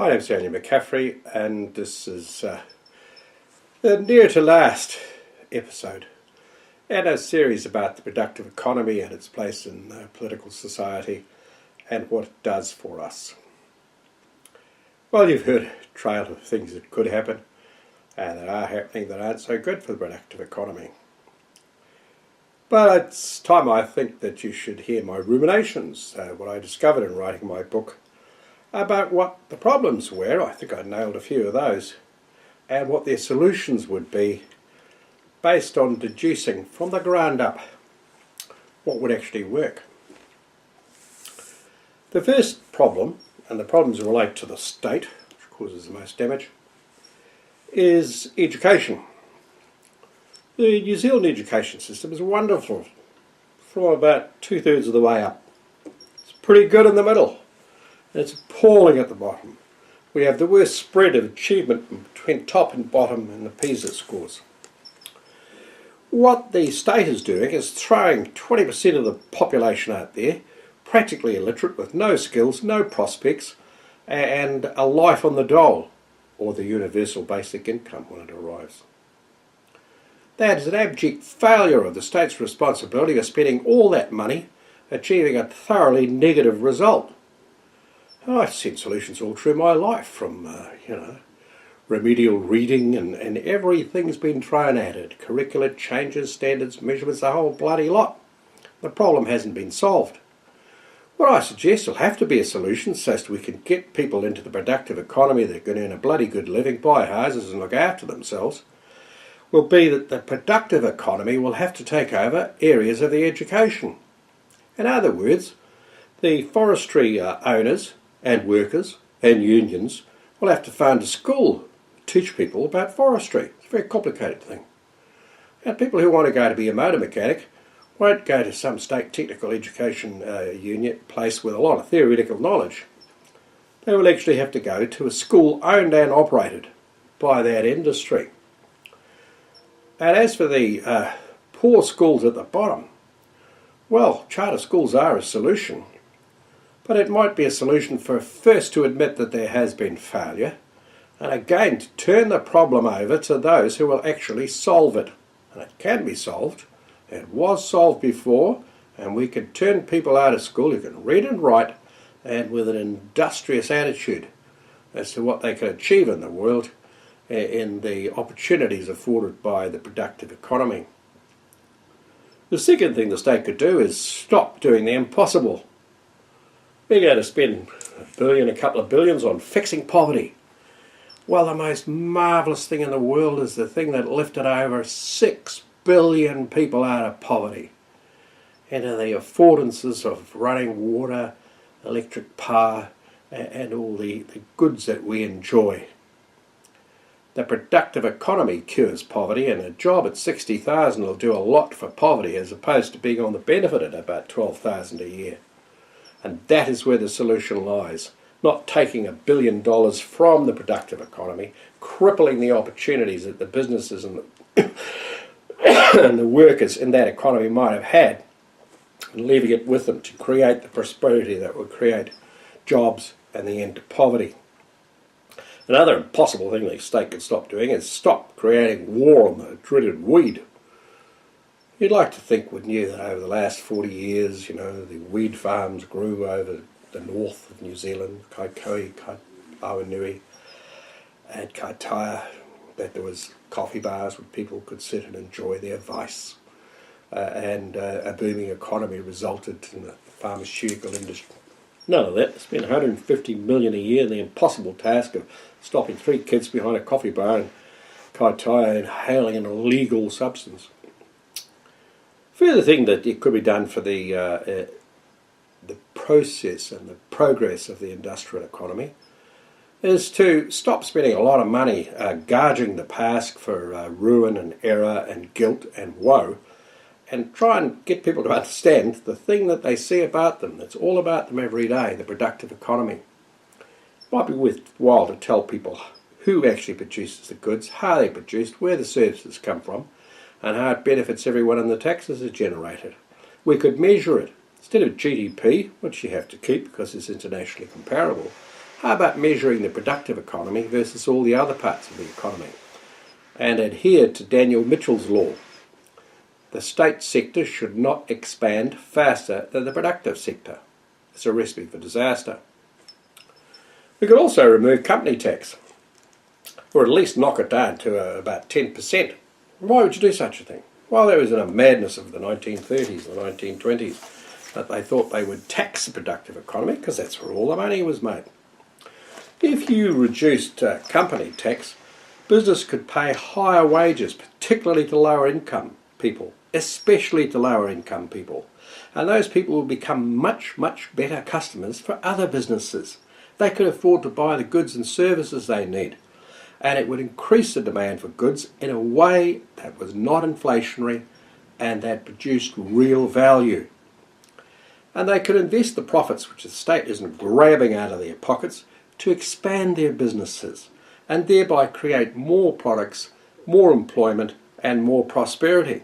My name's Andy McCaffrey, and this is the near to last episode in a series about the productive economy and its place in political society and what it does for us. Well, you've heard a trail of things that could happen and that are happening that aren't so good for the productive economy. But it's time, I think, that you should hear my ruminations, what I discovered in writing my book, about what the problems were. I think I nailed a few of those, and what their solutions would be based on deducing from the ground up what would actually work. The first problem, and the problems relate to the state, which causes the most damage, is education. The New Zealand education system is wonderful from about 2/3 of the way up. It's pretty good in the middle. It's appalling at the bottom. We have the worst spread of achievement between top and bottom in the PISA scores. What the state is doing is throwing 20% of the population out there, practically illiterate, with no skills, no prospects, and a life on the dole, or the universal basic income when it arrives. That is an abject failure of the state's responsibility of spending all that money achieving a thoroughly negative result. I've seen solutions all through my life, from remedial reading and everything's been thrown at it. Curricular changes, standards, measurements, the whole bloody lot. The problem hasn't been solved. What I suggest will have to be a solution so as we can get people into the productive economy that can earn a bloody good living, buy houses and look after themselves, will be that the productive economy will have to take over areas of the education. In other words, the forestry owners and workers and unions will have to fund a school to teach people about forestry. It's a very complicated thing. And people who want to go to be a motor mechanic won't go to some state technical education union place with a lot of theoretical knowledge. They will actually have to go to a school owned and operated by that industry. And as for the poor schools at the bottom, well, charter schools are a solution, but it might be a solution for first to admit that there has been failure, and again to turn the problem over to those who will actually solve it. And it can be solved. It was solved before, and we can turn people out of school who can read and write, and with an industrious attitude as to what they can achieve in the world in the opportunities afforded by the productive economy. The second thing the state could do is stop doing the impossible. We're going to spend a couple of billions on fixing poverty. Well, the most marvellous thing in the world is the thing that lifted over 6 billion people out of poverty into the affordances of running water, electric power, and all the goods that we enjoy. The productive economy cures poverty, and a job at 60,000 will do a lot for poverty as opposed to being on the benefit at about 12,000 a year. And that is where the solution lies, not taking $1 billion from the productive economy, crippling the opportunities that the businesses and the workers in that economy might have had, and leaving it with them to create the prosperity that would create jobs and the end to poverty. Another impossible thing the state could stop doing is stop creating war on the dreaded weed. You'd like to think we knew that over the last 40 years, the weed farms grew over the north of New Zealand, Kaikoui, Awanui, and Kaitaia, that there was coffee bars where people could sit and enjoy their vice, and a booming economy resulted in the pharmaceutical industry. None of that. Spend $150 million a year in the impossible task of stopping 3 kids behind a coffee bar in Kaitaia inhaling an illegal substance. Further thing that it could be done for the process and the progress of the industrial economy is to stop spending a lot of money gauging the past for ruin and error and guilt and woe, and try and get people to understand the thing that they see about them, that's all about them every day, the productive economy. It might be worthwhile to tell people who actually produces the goods, how they're produced, where the services come from, and how it benefits everyone and the taxes are generated. We could measure it. Instead of GDP, which you have to keep because it's internationally comparable, How about measuring the productive economy versus all the other parts of the economy? And adhere to Daniel Mitchell's law. The state sector should not expand faster than the productive sector. It's a recipe for disaster. We could also remove company tax, or at least knock it down to about 10%. Why would you do such a thing? Well, there was in a madness of the 1930s, the 1920s, that they thought they would tax the productive economy because that's where all the money was made. If you reduced company tax, business could pay higher wages, particularly to lower income people, especially to lower income people. And those people will become much, much better customers for other businesses. They could afford to buy the goods and services they need. And it would increase the demand for goods in a way that was not inflationary and that produced real value. And they could invest the profits which the state isn't grabbing out of their pockets to expand their businesses and thereby create more products, more employment and more prosperity.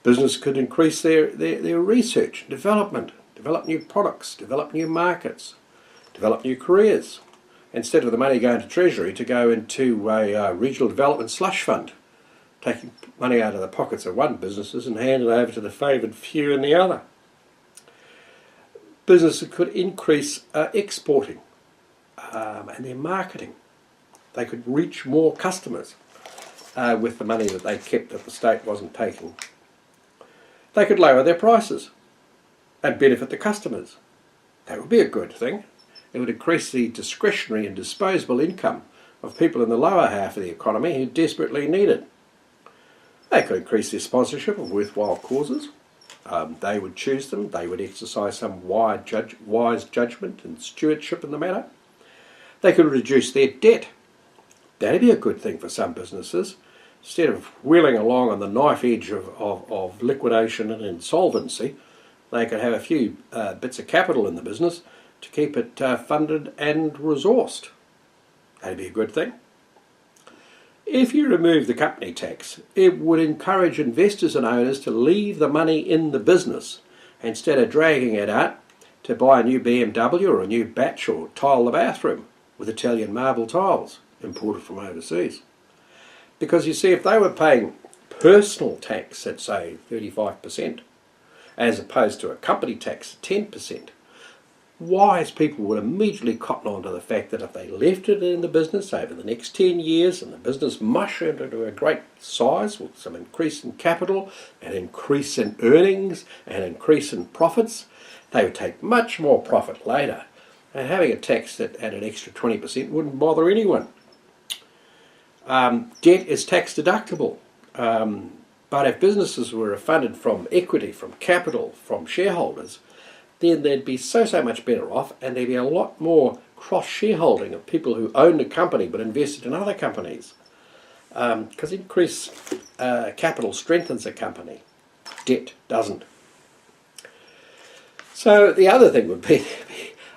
Business could increase their research and development, develop new products, develop new markets, develop new careers, instead of the money going to Treasury to go into a regional development slush fund, taking money out of the pockets of one businesses and handing it over to the favoured few in the other. Businesses could increase exporting and their marketing. They could reach more customers with the money that they kept that the state wasn't taking. They could lower their prices and benefit the customers. That would be a good thing. It would increase the discretionary and disposable income of people in the lower half of the economy who desperately need it. They could increase their sponsorship of worthwhile causes. They would choose them. They would exercise some wise judgment and stewardship in the matter. They could reduce their debt. That'd be a good thing for some businesses. Instead of wheeling along on the knife edge of liquidation and insolvency, they could have a few bits of capital in the business to keep it funded and resourced. That'd be a good thing. If you remove the company tax, it would encourage investors and owners to leave the money in the business instead of dragging it out to buy a new BMW or a new batch or tile the bathroom with Italian marble tiles imported from overseas. Because you see, if they were paying personal tax at say 35% as opposed to a company tax of 10%, wise people would immediately cotton on to the fact that if they left it in the business over the next 10 years and the business mushroomed into a great size with some increase in capital, an increase in earnings, an increase in profits, they would take much more profit later. And having a tax at an extra 20% wouldn't bother anyone. Debt is tax deductible. But if businesses were funded from equity, from capital, from shareholders, then they'd be so much better off, and there'd be a lot more cross-shareholding of people who owned a company but invested in other companies. Because increased capital strengthens a company. Debt doesn't. So the other thing would be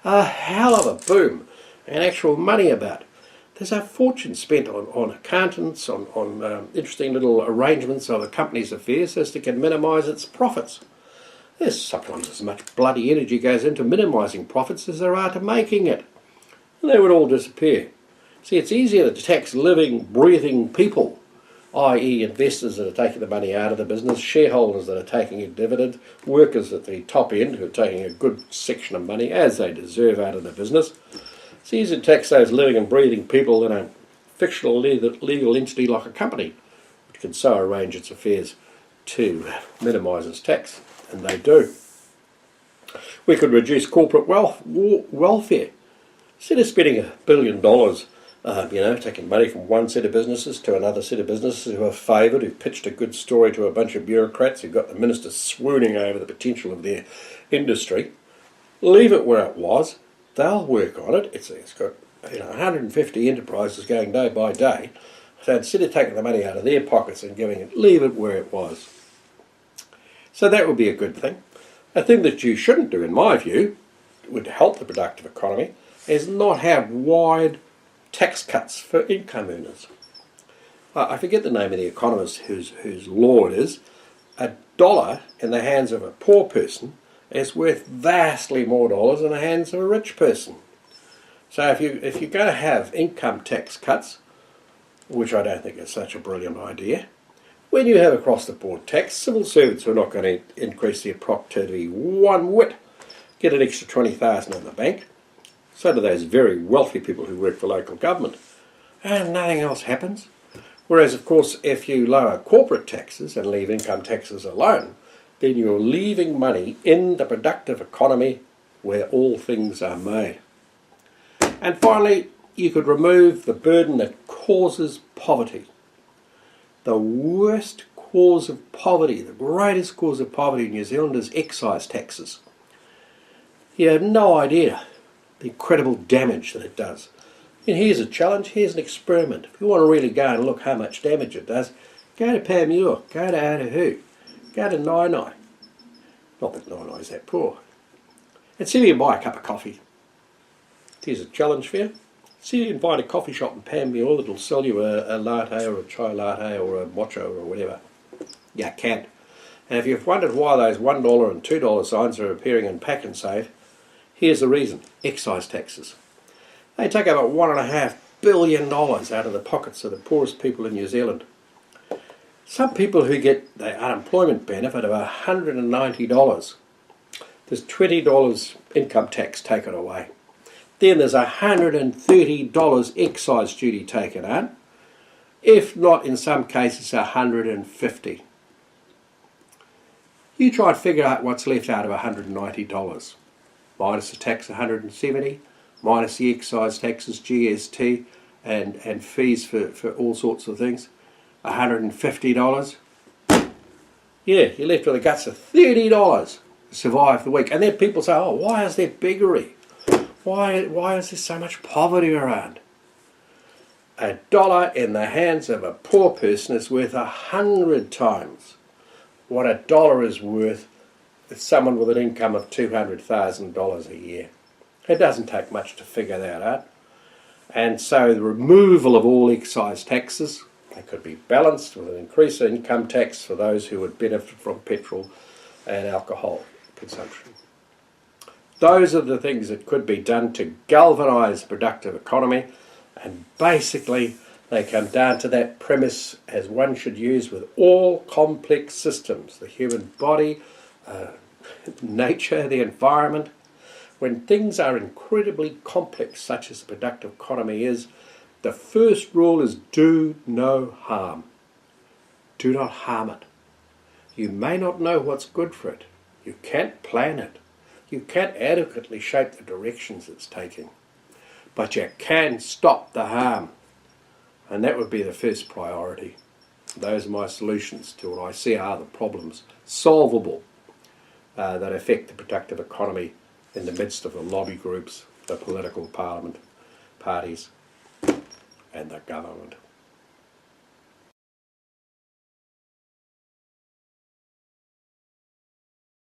a hell of a boom and actual money about. There's a fortune spent on accountants, on interesting little arrangements of a company's affairs so as to can minimise its profits. There's sometimes as much bloody energy goes into minimising profits as there are to making it. And they would all disappear. See, it's easier to tax living, breathing people, i.e. investors that are taking the money out of the business, shareholders that are taking a dividend, workers at the top end who are taking a good section of money, as they deserve, out of the business. It's easier to tax those living and breathing people than a fictional legal entity like a company, which can so arrange its affairs to minimise its tax. And they do. We could reduce corporate welfare. Instead of spending $1 billion, taking money from one set of businesses to another set of businesses who are favoured, who pitched a good story to a bunch of bureaucrats who got the minister swooning over the potential of their industry, leave it where it was. They'll work on it. It's got 150 enterprises going day by day. So instead of taking the money out of their pockets and giving it, leave it where it was. So that would be a good thing. A thing that you shouldn't do, in my view, would help the productive economy, is not have wide tax cuts for income earners. I forget the name of the economist whose law it is. $1 in the hands of a poor person is worth vastly more dollars in the hands of a rich person. So if you're going to have income tax cuts, which I don't think is such a brilliant idea, when you have across-the-board tax, civil servants are not going to increase their productivity one whit, get an extra 20,000 in the bank. So do those very wealthy people who work for local government. And nothing else happens. Whereas, of course, if you lower corporate taxes and leave income taxes alone, then you're leaving money in the productive economy where all things are made. And finally, you could remove the burden that causes poverty. The worst cause of poverty, the greatest cause of poverty in New Zealand is excise taxes. You have no idea the incredible damage that it does. And here's a challenge, here's an experiment. If you want to really go and look how much damage it does, go to Panmure, go to Otahu, go to Nainai. Not that Nainai is that poor. And see if you can buy a cup of coffee. Here's a challenge for you. See if you can find a coffee shop in Panmure that'll sell you a latte or a chai latte or a mocha or whatever. You can't. And if you've wondered why those $1 and $2 signs are appearing in Pack and Save, here's the reason: excise taxes. They take about $1.5 billion out of the pockets of the poorest people in New Zealand. Some people who get the unemployment benefit of $190, there's $20 income tax taken away. Then there's $130 excise duty taken out, if not in some cases $150. You try and figure out what's left out of $190. Minus the tax $170, minus the excise taxes, GST, and fees for all sorts of things, $150. Yeah, you're left with the guts of $30 to survive the week. And then people say, oh, why is there beggary? Why is there so much poverty around? $1 in the hands of a poor person is worth 100 times what $1 is worth with someone with an income of $200,000 a year. It doesn't take much to figure that out. And so the removal of all excise taxes, they could be balanced with an increase in income tax for those who would benefit from petrol and alcohol consumption. Those are the things that could be done to galvanise the productive economy, and basically they come down to that premise as one should use with all complex systems, the human body, nature, the environment. When things are incredibly complex, such as the productive economy is, the first rule is do no harm. Do not harm it. You may not know what's good for it. You can't plan it. You can't adequately shape the directions it's taking. But you can stop the harm. And that would be the first priority. Those are my solutions to what I see are the problems solvable that affect the productive economy in the midst of the lobby groups, the political parliament, parties, and the government.